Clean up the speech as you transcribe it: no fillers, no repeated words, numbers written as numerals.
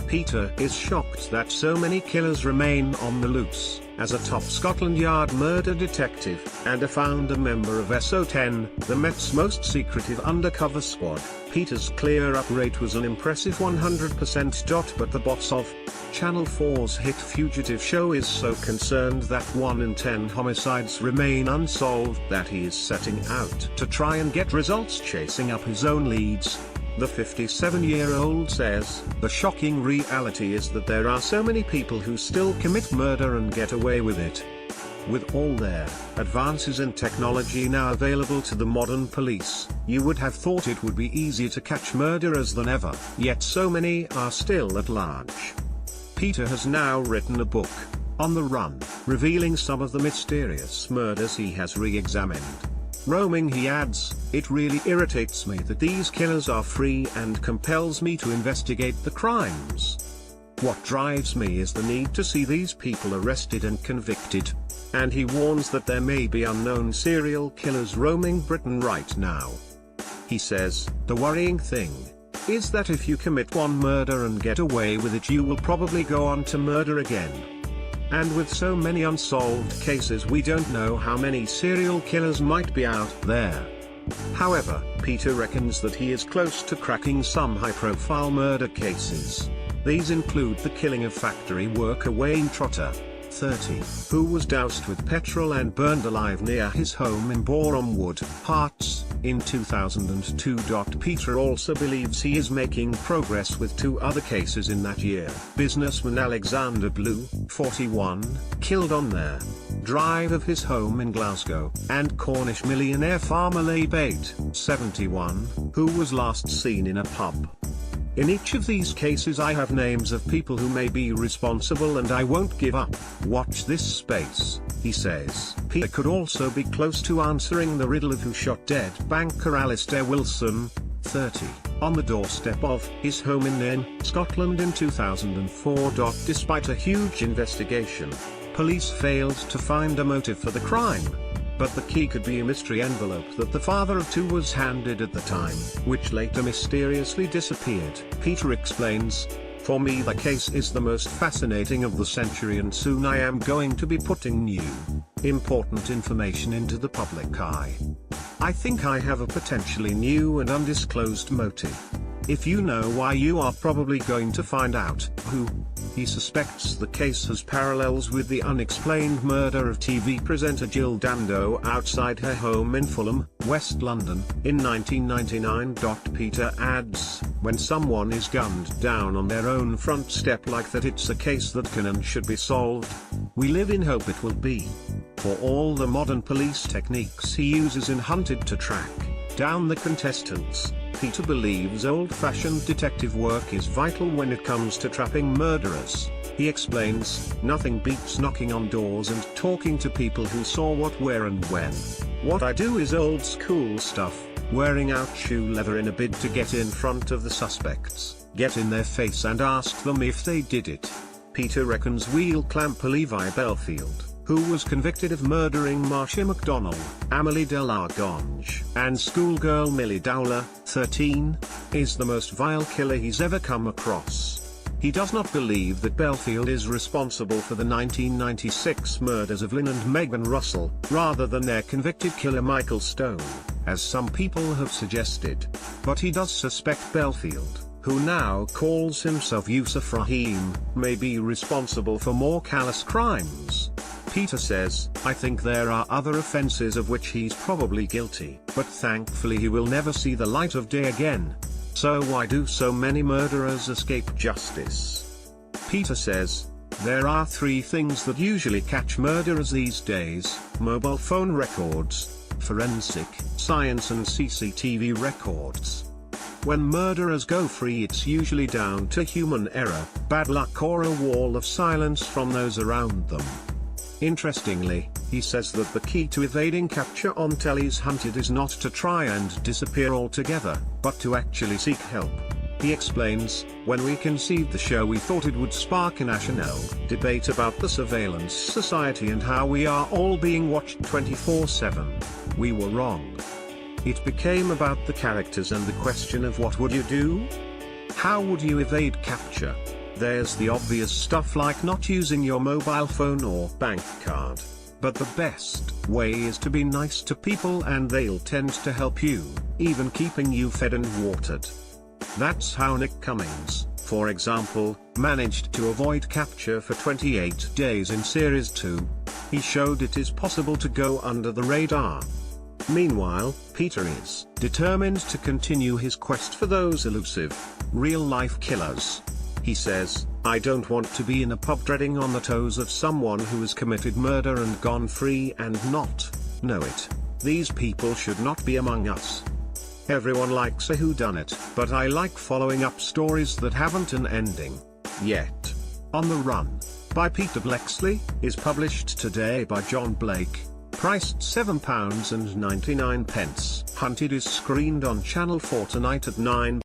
Peter is shocked that so many killers remain on the loose. As a top Scotland Yard murder detective, and a founder member of SO10, the Met's most secretive undercover squad, Peter's clear-up rate was an impressive 100%. But the boss of Channel 4's hit Fugitive show is so concerned that 1 in 10 homicides remain unsolved that he is setting out to try and get results chasing up his own leads. The 57-year-old says, "The shocking reality is that there are so many people who still commit murder and get away with it. With all their advances in technology now available to the modern police, you would have thought it would be easier to catch murderers than ever, yet so many are still at large." Peter has now written a book, On the Run, revealing some of the mysterious murders he has re-examined. Roaming, he adds, "It really irritates me that these killers are free and compels me to investigate the crimes. What drives me is the need to see these people arrested and convicted." And he warns that there may be unknown serial killers roaming Britain right now. He says, "The worrying thing is that if you commit one murder and get away with it, you will probably go on to murder again. And with so many unsolved cases, we don't know how many serial killers might be out there." However, Peter reckons that he is close to cracking some high-profile murder cases. These include the killing of factory worker Wayne Trotter, 30, who was doused with petrol and burned alive near his home in Boreham Wood, Herts, in 2002. Peter also believes he is making progress with 2 other cases in that year. Businessman Alexander Blue, 41, killed on their drive of his home in Glasgow, and Cornish millionaire farmer Leigh Bate, 71, who was last seen in a pub. "In each of these cases I have names of people who may be responsible and I won't give up. Watch this space," he says. Peter could also be close to answering the riddle of who shot dead banker Alistair Wilson, 30, on the doorstep of his home in Nairn, Scotland in 2004. Despite a huge investigation, police failed to find a motive for the crime. But the key could be a mystery envelope that the father of 2 was handed at the time, which later mysteriously disappeared. Peter explains, "For me the case is the most fascinating of the century, and soon I am going to be putting new, important information into the public eye. I think I have a potentially new and undisclosed motive. If you know why, you are probably going to find out who." He suspects the case has parallels with the unexplained murder of TV presenter Jill Dando outside her home in Fulham, West London, in 1999. Peter adds, "When someone is gunned down on their own front step like that, it's a case that can and should be solved. We live in hope it will be. For all the modern police techniques he uses in hunted to track down the contestants, Peter believes old-fashioned detective work is vital when it comes to trapping murderers." He explains, "Nothing beats knocking on doors and talking to people who saw what, where and when. What I do is old-school stuff, wearing out shoe leather in a bid to get in front of the suspects, get in their face and ask them if they did it." Peter reckons wheel clamper Levi Belfield, who was convicted of murdering Marcia MacDonald, Amélie de Largonge, and schoolgirl Millie Dowler, 13, is the most vile killer he's ever come across. He does not believe that Belfield is responsible for the 1996 murders of Lynn and Megan Russell, rather than their convicted killer Michael Stone, as some people have suggested. But he does suspect Belfield, who now calls himself Yusuf Rahim, may be responsible for more callous crimes. Peter says, "I think there are other offenses of which he's probably guilty, but thankfully he will never see the light of day again. So why do so many murderers escape justice?" Peter says, "There are 3 things that usually catch murderers these days: mobile phone records, forensic science and CCTV records. When murderers go free, it's usually down to human error, bad luck or a wall of silence from those around them." Interestingly, he says that the key to evading capture on telly's hunted is not to try and disappear altogether, but to actually seek help. He explains, "When we conceived the show we thought it would spark a national debate about the surveillance society and how we are all being watched 24/7. We were wrong. It became about the characters and the question of what would you do? How would you evade capture? There's the obvious stuff like not using your mobile phone or bank card. But the best way is to be nice to people and they'll tend to help you, even keeping you fed and watered. That's how Nick Cummings, for example, managed to avoid capture for 28 days in Series 2. He showed it is possible to go under the radar. Meanwhile, Peter is determined to continue his quest for those elusive, real-life killers. He says, "I don't want to be in a pub treading on the toes of someone who has committed murder and gone free and not know it. These people should not be among us. Everyone likes a whodunit, but I like following up stories that haven't an ending yet." On the Run, by Peter Bleksley, is published today by John Blake, priced £7.99. Hunted is screened on Channel 4 tonight at 9